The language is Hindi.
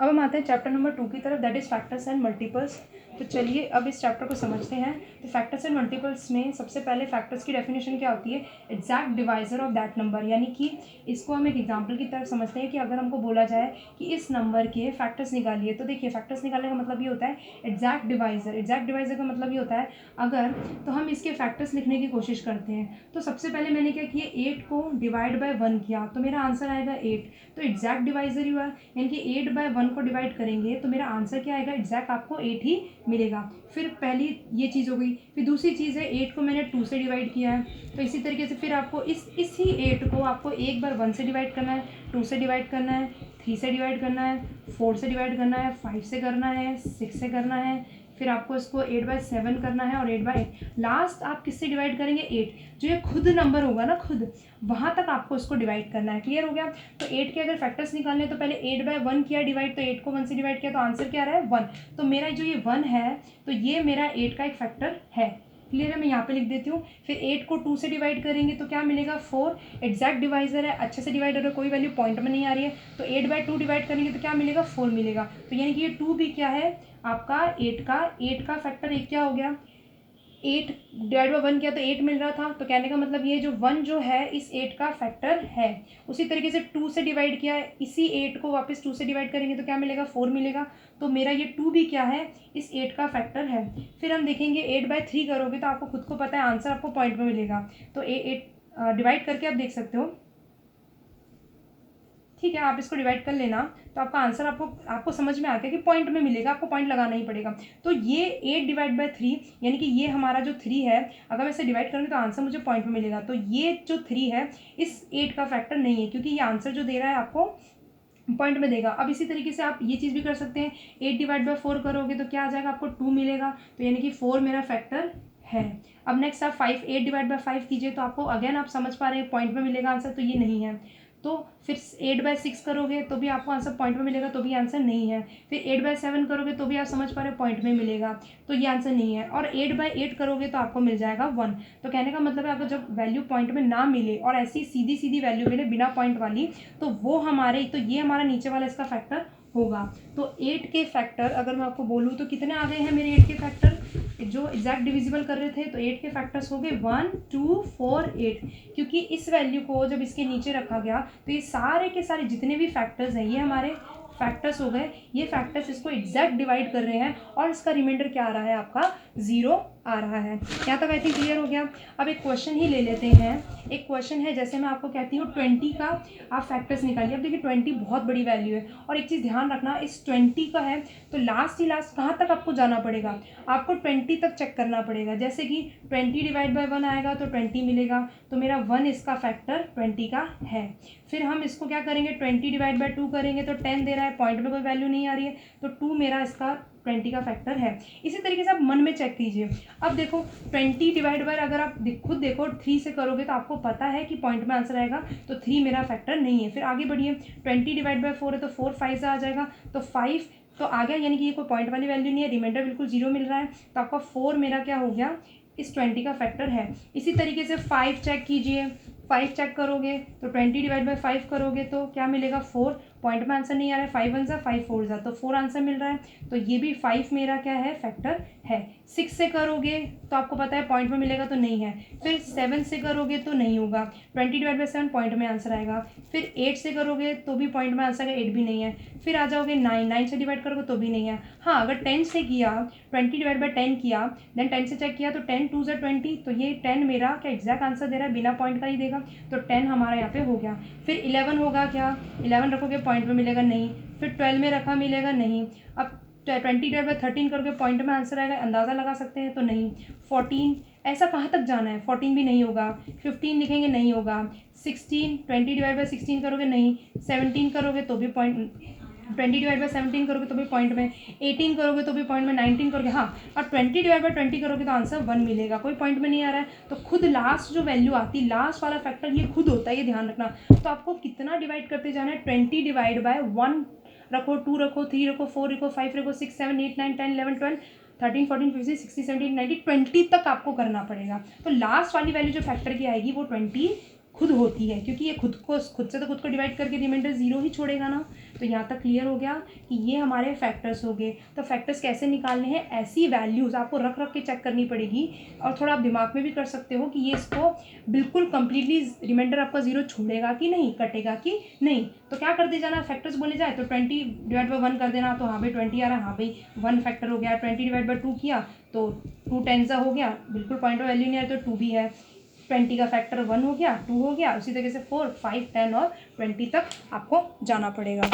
अब हम आते हैं चैप्टर नंबर 2 की तरफ, that is factors and multiples. तो चलिए अब इस चैप्टर को समझते हैं। तो फैक्टर्स एंड मल्टीपल्स में सबसे पहले फैक्टर्स की डेफिनेशन क्या होती है? Exact divisor of that number, यानी कि इसको हम एक एग्जांपल की तरफ समझते हैं कि अगर हमको बोला जाए कि इस नंबर के फैक्टर्स निकालिए, तो देखिए फैक्टर्स निकालने का मतलब ये होता है एग्जैक्ट डिवाइजर। एग्जैक्ट डिवाइजर का मतलब ये होता है अगर तो हम इसके फैक्टर्स लिखने की कोशिश करते हैं। तो सबसे पहले मैंने क्या किया, 8 को डिवाइड बाय 1 किया, तो मेरा आंसर आएगा 8। तो एग्जैक्ट डिवाइजर ही हुआ, यानी कि 8 बाय 1 को डिवाइड करेंगे तो मेरा आंसर क्या आएगा, एग्जैक्ट आपको 8 ही मिलेगा। फिर पहली ये चीज़ हो गई। फिर दूसरी चीज़ है 8 को मैंने 2 से डिवाइड किया है, तो इसी तरीके से फिर आपको इसी 8 को आपको एक बार 1 से डिवाइड करना है, 2 से डिवाइड करना है, 3 से डिवाइड करना है, 4 से डिवाइड करना है, 5 से करना है, 6 से करना है, फिर आपको इसको 8 बाय 7 करना है और 8 बाय 8। लास्ट आप किससे डिवाइड करेंगे, 8। जो ये खुद नंबर होगा ना, खुद वहाँ तक आपको इसको डिवाइड करना है। क्लियर हो गया? तो 8 के अगर फैक्टर्स निकालने तो पहले 8 बाय 1 किया डिवाइड, तो 8 को 1 से डिवाइड किया तो आंसर क्या आ रहा है, 1। तो मेरा जो ये 1 है, तो ये मेरा 8 का एक फैक्टर है। क्लियर है? मैं यहाँ पे लिख देती हूँ। फिर 8 को 2 से डिवाइड करेंगे तो क्या मिलेगा, 4। एग्जैक्ट डिवाइजर है, अच्छे से डिवाइड हो रहा है, कोई वैल्यू पॉइंट में नहीं आ रही है। तो 8 बाय 2 डिवाइड करेंगे तो क्या मिलेगा, 4 मिलेगा। तो यानी कि ये 2 भी क्या है आपका 8 का फैक्टर। एक क्या हो गया, 8 डिवाइड बाई 1 किया तो 8 मिल रहा था, तो कहने का मतलब ये जो 1 जो है इस 8 का फैक्टर है। उसी तरीके से 2 से डिवाइड किया, इसी 8 को वापस 2 से डिवाइड करेंगे तो क्या मिलेगा, 4 मिलेगा। तो मेरा ये 2 भी क्या है, इस 8 का फैक्टर है। फिर हम देखेंगे 8 बाय 3 करोगे तो आपको खुद को पता है आंसर आपको पॉइंट में मिलेगा। तो 8 डिवाइड करके आप देख सकते हो, ठीक है, आप इसको डिवाइड कर लेना तो आपका आंसर आपको समझ में आ गया कि पॉइंट में मिलेगा, आपको पॉइंट लगाना ही पड़ेगा। तो ये 8 डिवाइड बाय 3, यानी कि ये हमारा जो 3 है, अगर मैं इसे डिवाइड करूँगी तो आंसर मुझे पॉइंट में मिलेगा। तो ये जो 3 है इस 8 का फैक्टर नहीं है, क्योंकि ये आंसर जो दे रहा है आपको पॉइंट में देगा। अब इसी तरीके से आप ये चीज़ भी कर सकते हैं, 8 डिवाइड बाय 4 करोगे तो क्या आ जाएगा, आपको 2 मिलेगा। तो यानी कि 4 मेरा फैक्टर है। अब नेक्स्ट आप 8 डिवाइड बाय 5 कीजिए तो आपको अगेन आप समझ पा रहे हैं पॉइंट में मिलेगा आंसर, तो ये नहीं है। तो फिर 8 बाय 6 करोगे तो भी आपको आंसर पॉइंट में मिलेगा, तो भी आंसर नहीं है। फिर 8 बाय 7 करोगे तो भी आप समझ पा रहे हैं पॉइंट में मिलेगा, तो ये आंसर नहीं है। और 8 बाय 8 करोगे तो आपको मिल जाएगा 1। तो कहने का मतलब है आपको जब वैल्यू पॉइंट में ना मिले और ऐसी सीधी सीधी वैल्यू मिले बिना पॉइंट वाली, तो वो हमारे, तो ये हमारा नीचे वाला इसका फैक्टर होगा। तो 8 के फैक्टर अगर मैं आपको बोलूँ तो कितने आ गए हैं मेरे 8 के फैक्टर, जो एग्जैक्ट डिविजिबल कर रहे थे, तो 8 के फैक्टर्स हो गए 1 2 4 8। क्योंकि इस वैल्यू को जब इसके नीचे रखा गया तो ये सारे के सारे जितने भी फैक्टर्स हैं ये हमारे फैक्टर्स हो गए। ये फैक्टर्स इसको एग्जैक्ट डिवाइड कर रहे हैं और इसका रिमाइंडर क्या आ रहा है, आपका 0 आ रहा है। यहाँ तक आई थिंक क्लियर हो गया। अब एक क्वेश्चन ही ले लेते हैं। एक क्वेश्चन है, जैसे मैं आपको कहती हूँ 20 का आप फैक्टर्स निकालिए। अब देखिए 20 बहुत बड़ी वैल्यू है, और एक चीज़ ध्यान रखना, इस 20 का है तो लास्ट ही लास्ट कहाँ तक आपको जाना पड़ेगा, आपको 20 तक चेक करना पड़ेगा। जैसे कि 20 डिवाइड बाय 1 आएगा तो 20 मिलेगा, तो मेरा 1 इसका फैक्टर 20 का है। फिर हम इसको क्या करेंगे, 20 डिवाइड बाय 2 करेंगे तो 10 दे रहा है, पॉइंट में कोई वैल्यू नहीं आ रही है, तो 2 मेरा इसका 20 का फैक्टर है। इसी तरीके से आप मन में चेक कीजिए। अब देखो 20 डिवाइड बाय, अगर आप खुद देखो 3 से करोगे तो आपको पता है कि पॉइंट में आंसर आएगा, तो 3 मेरा फैक्टर नहीं है। फिर आगे बढ़िए, 20 डिवाइड बाय 4 है तो 4 5 से आ जाएगा, तो 5 तो आ गया, यानी कि ये कोई पॉइंट वाली वैल्यू नहीं है, रिमाइंडर बिल्कुल 0 मिल रहा है, तो आपका 4 मेरा क्या हो गया, इस 20 का फैक्टर है। इसी तरीके से 5 चेक कीजिए, 5 चेक करोगे तो 20 डिवाइड बाय 5 करोगे तो क्या मिलेगा, 4। पॉइंट में आंसर नहीं आ रहा है, 5 1 सा 5 4 सा, तो 4 आंसर मिल रहा है, तो ये भी 5 मेरा क्या है, फैक्टर है। 6 से करोगे तो आपको पता है पॉइंट में मिलेगा, तो नहीं है। फिर 7 से करोगे तो नहीं होगा, 20 डिवाइड बाय 7 पॉइंट में आंसर आएगा। फिर 8 से करोगे तो भी पॉइंट में आंसर आएगा, 8 भी नहीं है। फिर आ जाओगे 9 से डिवाइड करोगे तो भी नहीं है। हाँ, अगर 10 से किया, 20 डिवाइड बाय 10 किया, देन 10 से चेक किया तो 10 2 ज़ा 20, तो ये 10 मेरा क्या एग्जैक्ट आंसर दे रहा है, बिना पॉइंट का ही देगा, तो 10 हमारा यहाँ पे हो गया। फिर 11 होगा, क्या 11 रखोगे पॉइंट में मिलेगा, नहीं। फिर 12 में रखा, मिलेगा नहीं। अब 20 डिवाइड बाय 13 करोगे पॉइंट में आंसर आएगा, अंदाज़ा लगा सकते हैं, तो नहीं। 14, ऐसा कहाँ तक जाना है, 14 भी नहीं होगा। 15 लिखेंगे, नहीं होगा। 16, 20 डिवाइड बाय 16 करोगे, नहीं। 17 करोगे तो भी पॉइंट, 20 डिवाइड बाय 17 करोगे तो भी पॉइंट में। 18 करोगे तो भी पॉइंट में। 19 करोगे, हाँ। और 20 डिवाइड बाय 20 करोगे तो आंसर 1 मिलेगा, कोई पॉइंट में नहीं आ रहा है। तो खुद लास्ट जो वैल्यू आती है, लास्ट वाला फैक्टर ये खुद होता है, ये ध्यान रखना। तो आपको कितना डिवाइड करते जाना है, 20 डिवाइड बाय 1 रखो, 2 रखो, 3 रखो, 4 रखो, 5 रखो, 6 7 8 9 10 11 12 13 14 15 16 17 19 20 तक आपको करना पड़ेगा। तो लास्ट वाली वैल्यू जो फैक्टर की आएगी वो 20 खुद होती है, क्योंकि ये खुद से तो खुद को डिवाइड करके रिमाइंडर 0 ही छोड़ेगा ना। तो यहाँ तक क्लियर हो गया कि ये हमारे फैक्टर्स हो गए। तो फैक्टर्स कैसे निकालने हैं, ऐसी वैल्यूज़ आपको रख रख के चेक करनी पड़ेगी। और थोड़ा आप दिमाग में भी कर सकते हो कि ये इसको बिल्कुल कंप्लीटली रिमाइंडर आपका 0 छोड़ेगा कि नहीं, कटेगा कि नहीं। तो क्या कर दिया जाना, फैक्टर्स बोले जाए तो 20/1 कर देना। तो हाँ भाई 20 आ रहा है, हाँ भाई 1 फैक्टर हो गया। 20/2 किया तो 2 10 हो गया, बिल्कुल पॉइंट ऑफ वैल्यू नहीं है तो 2 भी है। 20 का फैक्टर 1 हो गया, 2 हो गया। उसी तरीके से 4 5 10 और 20 तक आपको जाना पड़ेगा।